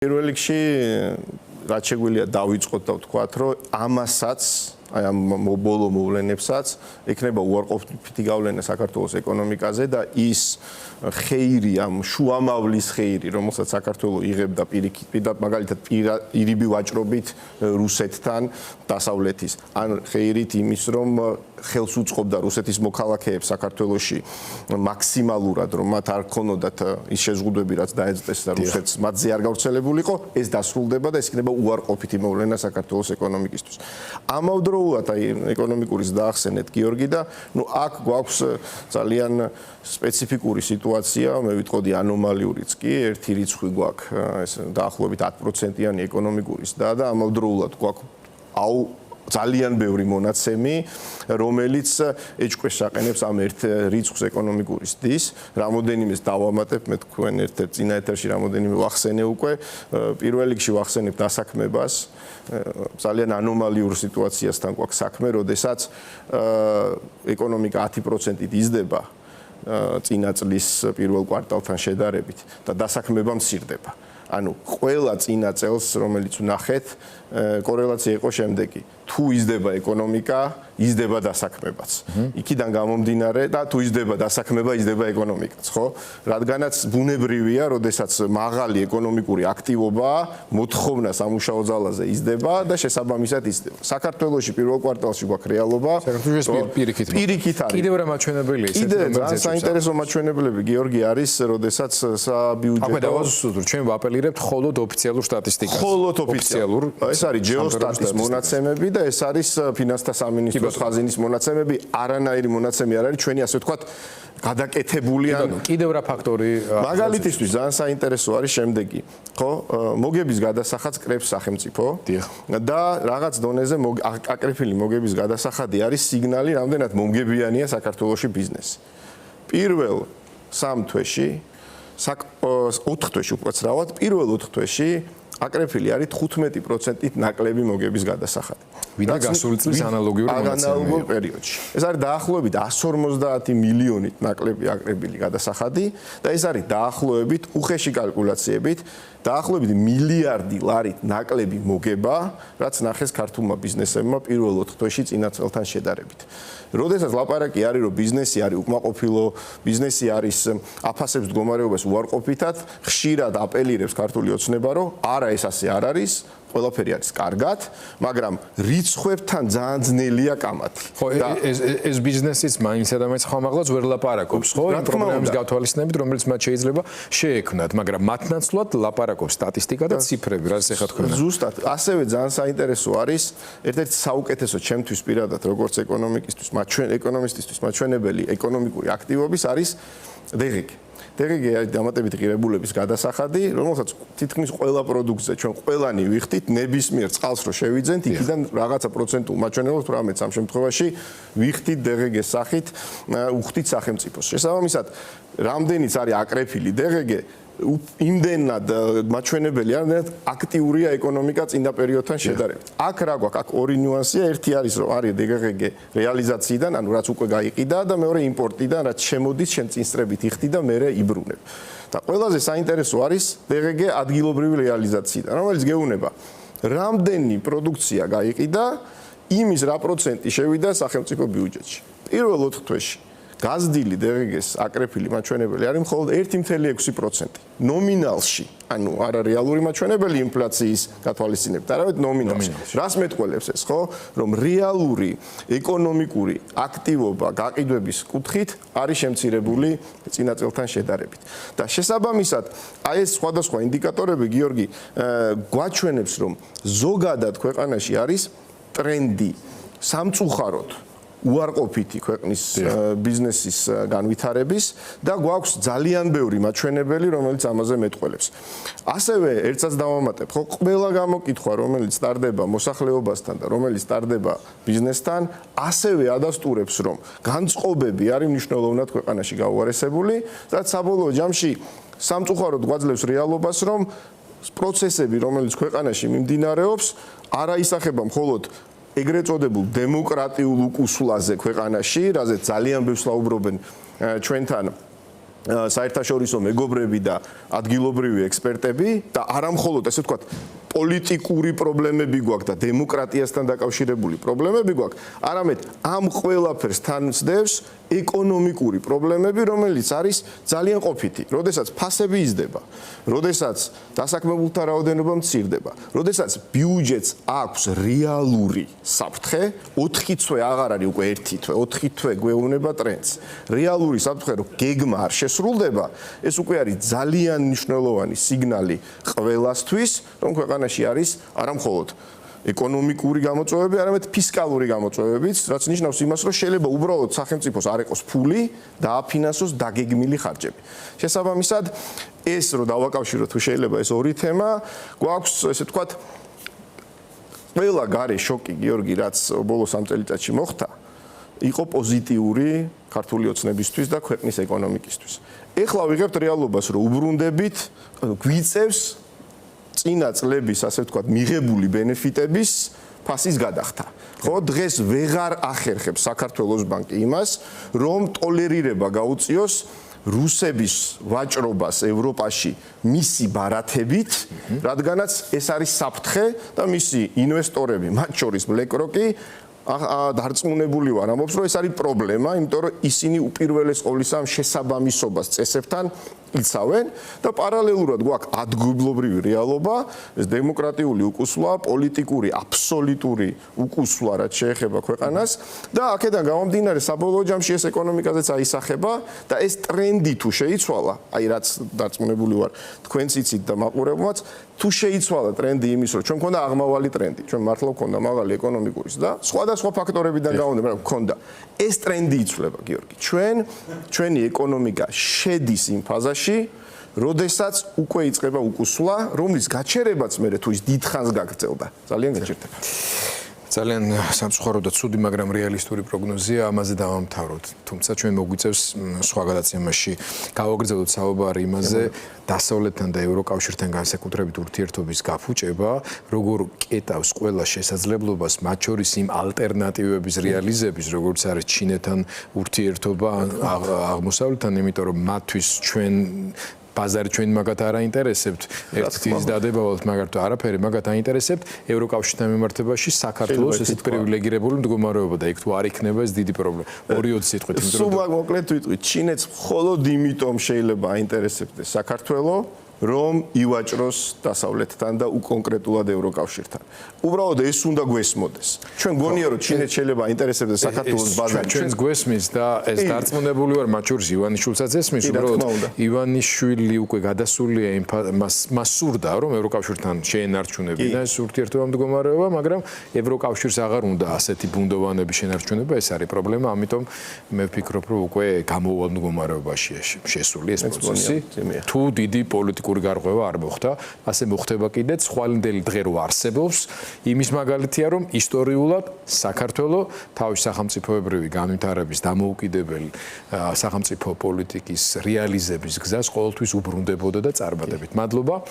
პირველ რიგში რაც შეგვიძლია დავიწყოთ და ვთქვათ, რომ ამასაც, აი ამ ბოლო მოვლენებსაც ექნება უარყოფითი გავლენა საქართველოს ეკონომიკაზე და ის ხეირი, ამ შუამავლის ხეირი, რომელსაც საქართველოს იღებდა პირდაპირ მაგალითად ირიბი ვაჭრობით რუსეთთან დასავლეთის, ან ხეირით იმის, რომ ხელს უწყობდა რუსეთის მოქალაქეებს საქართველოში მაქსიმალურად, რომ მათ არ ქონოდათ ის შეზღუდვები, რაც დაეწეს და რუსეთს მათზე არ გავრცელებულიყო, ეს დასრულდება და ეს იქნება უარყოფითი მოვლენა საქართველოს ეკონომიკისთვის. ამავდროულად აი ეკონომიკური დაახსენეთ გიორგი და ნუ აქ გვაქვს ძალიან სპეციფიკური სიტუაცია, მე ვიტყოდი ანომალიურიც კი, ერთი რიცხვი გვაქვს ეს დაახლოებით 10%-იანი ეკონომიკური ზრდა და ამავდროულად გვაქვს ძალიან ბევრი მონაცემი, რომელიც ეჭვქვეშ აყენებს ამ ერთ რიცხვს ეკონომიკური ზრდის. რამოდენიმეს დავამატებ, მე თქვენ ერთ-ერთ წინა ეთერში რამოდენიმე ვახსენე უკვე. პირველ რიგში ვახსენებ დასაქმებას. ძალიან ანომალიურ სიტუაციასთან გვაქვს საქმე, როდესაც ეკონომიკა 10%-ით იზრდება წინა წლის პირველ კვარტალთან შედარებით და დასაქმება მცირდება. ანუ ყველა წინა წელს, რომელიც ვნახეთ, კორელაცია იყო შემდეგი. თუ იზრდება ეკონომიკა, იზრდება დასაქმებაც. იქიდან გამომდინარე და თუ იზრდება დასაქმება, იზრდება ეკონომიკაც, ხო? რადგანაც ბუნებრივია, როდესაც მაღალი ეკონომიკური აქტივობაა, მოთხოვნა სამუშაო ძალაზე იზრდება და შესაბამისად იზრდება. საქართველოში პირველ კვარტალში გვაქვს რეალობა. საქართველოს პირიქით არის. კიდევ რა მაჩვენებელი ეს? კიდევ ძალიან საინტერესო მაჩვენებლები გიორგი არის, როდესაც საბიუჯეტო. აქვე დავასუსტოთ, ჩვენ ვაპელირებთ მხოლოდ ოფიციალურ სტატისტიკას. მხოლოდ ოფიციალურ. ეს არის ჯეოსტატის მონაცემები და ეს არის ფინანსთა სამინისტროს ხაზინის მონაცემები, არანაირი მონაცემი არ არის, ჩვენი ასე ვთქვათ, გადაკეთებული ან კიდევ რა ფაქტორი მაგალითისთვის ძალიან საინტერესო არის შემდეგი, ხო? მოგების გადასახადს კრებს სახელმწიფო და რაღაც დონეზე აკრეფილი მოგების გადასახადი არის სიგნალი, რამდენად მომგებიანია საქართველოში ბიზნესი. პირველ 3 თვეში 4 თვეში უпроცრავად, პირველ 4 თვეში აკრეფილი არის 15%-ით ნაკლები მოგების გადასახადი. ვიდრე გასული წლის ანალოგიურ პერიოდში. ეს არის დაახლოებით 150 მილიონით ნაკლები აკრეფილი გადასახადი და ეს არის დაახლოებით უხეში კალკულაციებით დაახლოებით მილიარდი ლარით ნაკლები მოგება, რაც ნახეს ქართულმა ბიზნესებმა პირველ 4 თვეში წინა წელთან შედარებით. როდესაც ლაპარაკი არის, რომ ბიზნესი არის უკმაყოფილო, ბიზნესი არის აფასებს მდგომარეობას უარყოფითად, ხშირად აპელირებს ქართული ოცნება, რომ არა ეს ასე არ არის, ყველაფერი არის კარგად, მაგრამ რიცხვებთან ძალიან ძნელია კამათი. ხო, ეს ბიზნესიც მაინც და მაინც ხმამაღლაც ვერ ლაპარაკობს, ხო? იმ პრობლემების გავთვალისწინებით, რომელიც მათ შეიძლება შეექმნათ, მაგრამ მათ ნაცვლად ლაპარაკობს სტატისტიკა და ციფრები, რაც ეხლა თქვენ. ზუსტად, ასევე ძალიან საინტერესო არის, ერთ-ერთი საუკეთესო ჩემთვის პირადად, როგორც ეკონომისტისთვის მაჩვენებელი ეკონომიკური აქტივობის არის დეგეგი. დეგეგი არის დამატებითი ღირებულების გადასახადი, რომელსაც თითქმის ყველა პროდუქტზე ჩვენ ყველანი ვიხდით, ნებისმიერ წყალს რო შევიძენთ, იქიდან რაღაცა პროცენტულ მაჩვენებლებს რამეც ამ შემთხვევაში ვიხდით დეგეგეს სახით, უხდით სახელმწიფოს. შესაბამისად, რამდენიც არის აკრეფილი დეგეგე, იმდენად მაჩვენებელი არის, აქტიურია ეკონომიკა წინა პერიოდთან შედარებით. აქ რა გვაქვს? აქ ორი ნიუანსია, ერთი არის, რომ არის დეგეგე რეალიზაციიდან, ანუ რაც უკვე გაიყიდა და მეორე იმპორტიდან, რაც შემოდის, შენ წინსწრებით იხდი და მერე იბრუნებ. და ყველაზე საინტერესო არის დეგეგე ადგილობრივი რეალიზაციიდან, რომელიც გეუბნება, რამდენი პროდუქცია გაიყიდა, იმის რა პროცენტი შევიდა სახელმწიფო ბიუჯეტში. პირველ 4 თვეში გაზრდილი დეგეგეს აკრეფილი მაჩვენებელი არის მხოლოდ 1.6%. ნომინალში, ანუ არა რეალური მაჩვენებელი ინფლაციის გათვალისწინებით, არამედ ნომინალში. რას მეტყველებს ეს, ხო? რომ რეალური ეკონომიკური აქტივობა გაყიდვების კუთხით არის შემცირებული წინა წელთან შედარებით. და შესაბამისად, აი ეს სხვადასხვა ინდიკატორები, გიორგი, გვაჩვენებს, რომ ზოგადად ქვეყანაში არის ტრენდი სამწუხაროდ უარყოფითი ქვეყნის ბიზნესის განვითარების და გვაქვს ძალიან ბევრი მაჩვენებელი, რომელიც ამაზე მეტყველებს. ასევე ერთსაც დავამატებ, ხო, ყველა გამოკითხვა, რომელიც სტარდება მოსახლეობასთან და რომელიც სტარდება ბიზნესთან, ასევე ადასტურებს, რომ განწყობები არის მნიშვნელოვნად ქვეყანაში გაუარესებული, რაც საბოლოო ჯამში სამწუხაროდ გვაძლევს რეალობას, რომ პროცესები, რომელიც ქვეყანაში მიმდინარეობს, არ აისახება მხოლოდ ეგრეთ წოდებულ დემოკრატიულ უკუსვლაზე ქვეყანაში, რაზეც ძალიან ბევრს საუბრობენ ჩვენთან საერთაშორისო მეგობრები და ადგილობრივი ექსპერტები და არა მხოლოდ ესე ვთქვათ პოლიტიკური პრობლემები გვაქვს და დემოკრატიასთან დაკავშირებული პრობლემები გვაქვს, არამედ ამ ყველაფერს თან სდევს ეკონომიკური პრობლემები, რომელიც არის ძალიან ყოფითი. როდესაც ფასები იზრდება, როდესაც დასაქმებულთა რაოდენობა მცირდება, როდესაც ბიუჯეტს აქვს რეალური საფრთხე, 4 თვე აღარ არის უკვე 1 თვე, 4 თვე გვეუბნება ტრენდს. რეალური საფრთხე, რომ გეგმა არ შესრულდება, ეს უკვე არის ძალიან მნიშვნელოვანი სიგნალი ყველასთვის, რომ ქვეყანაში არის არა მხოლოდ ეკონომიკური გამოწვევები, არამედ ფისკალური გამოწვევებიც, რაც ნიშნავს იმას, რომ შეიძლება უბრალოდ სახელმწიფოს არ ეყოს ფული და აფინანსოს დაგეგმილი ხარჯები. შესაბამისად, ეს რომ დავაკავშიროთ თუ შეიძლება ეს ორი თემა, გვაქვს ესე ვთქვათ ყველა გარე შოკი, გიორგი, რაც ბოლოს ამ წელიწადში მოხდა, იყო პოზიტიური ქართული ოცნებისთვის და ქვეყნის ეკონომიკისთვის. ეხლა ვიღებთ რეალობას, რომ უბრუნდებით, გვიწევს წინა წლების, ასე ვთქვათ, მიღებული ბენეფიტების ფასის გადახდა. ხო, დღეს ვეღარ ახერხებს საქართველოს ბანკი იმას, რომ ტოლერირება გაუწიოს რუსების ვაჭრობას ევროპაში მისი ბარათებით, რადგანაც ეს არის საფრთხე და მისი ინვესტორები, მათ შორის BlackRock-ი დარწმუნებული ვარ ამბობს, რომ ეს არის პრობლემა, იმიტომ რომ ისინი უპირველეს ყოვლისა ამ შესაბამისობას წესებთან იცავენ და პარალელურად გვაქვს ადგილობრივი რეალობა, ეს დემოკრატიული უკუსვლა, პოლიტიკური აბსოლუტური უკუსვლა, რაც შეეხება ქვეყანას და აქედან გამომდინარე საბოლოო ჯამში ეს ეკონომიკაზეც აისახება და ეს ტრენდი თუ შეიცვალა, აი რაც დარწმუნებული ვარ, თქვენც იცით და მაყურებელმაც, თუ შეიცვალა ტრენდი იმის, რომ ჩვენ მქონდა აღმავალი ტრენდი, ჩვენ მართლა მქონდა მაღალი ეკონომიკური და სხვადასხვა ფაქტორებიდან გამომდინარე, მაგრამ მქონდა ეს ტრენდი იცვლება, გიორგი. ჩვენი ეკონომიკა შედის იმ ფაზაში, როდესაც უკვე იწყება უკუსვლა, რომლის გაჩერებაც მე თუ ის დიდხანს გაგრძელდა. ძალიან გაჭირდება. ძალიან სამწუხარო და ცუდი, მაგრამ რეალისტური პროგნოზია, ამაზე დავამთავროთ. თუმცა ჩვენ მოგვიწევს სხვა გადაცემაში გავაგრძელოთ საუბარი იმაზე, დასავლეთთან და ევროკავშირთან განსაკუთრებით ურთიერთობის გაფუჭება, როგორ კეტავს ყველა შესაძლებლობას, მათ შორის იმ ალტერნატივების რეალიზების, როგორც არის ჩინეთთან ურთიერთობა აღმოსავლეთთან, იმიტომ რომ მათთვის ჩვენ ბაზარი ჩვენ მაგათ არ აინტერესებთ, ერთის დადებავთ, მაგრამ არაფერი მაგათ აინტერესებთ, ევროკავშირთან მიმართებაში საქართველოს ესეთ პრივილეგირებული მდგომარეობა და იქ თუ არ იქნება ეს დიდი პრობლემა. 2-20 სიტყვით იმიტომ რომ სულ მოკლედ ვიტყვით, ჩინეთს მხოლოდ იმიტომ შეიძლება აინტერესებდეს საქართველოს, რომ ივაჭროს დასავლეთთან და უკონკრეტულად ევროკავშირთან. უბრალოდ ეს უნდა გვესმოდეს. ჩვენ გონია რომ ჩინეთს შეიძლება აინტერესებდეს საქართველოს ბაზარი. ჩვენს გვესმის და ეს დარწმუნებული ვარ, მათ შორის ივანიშვილსაც ესმის, უბრალოდ ივანიშვილი უკვე გადასულია მას სურდა რომ ევროკავშირთან შეენარჩუნებინა ეს ურთიერთობა მდგომარეობა, მაგრამ ევროკავშირს აღარ უნდა ასეთი ბუნდოვანები შენარჩუნება, ეს არის პრობლემა, ამიტომ მე ვფიქრობ რომ უკვე გამოვვალ მდგომარეობაშია შესული ეს პროცესი. თუ დიდი პოლიტიკური გარღვევა არ მოხდა, ასე მოხდება კიდეც ხვალინდელი დღე რო არსებობს, იმის მაგალითია რომ ისტორიულად საქართველოს თავის სახელმწიფოებრივი განვითარების დამოუკიდებელი სახელმწიფო პოლიტიკის რეალიზების გზას ყოველთვის უბრუნდებოდა და წარმატებით. მადლობა.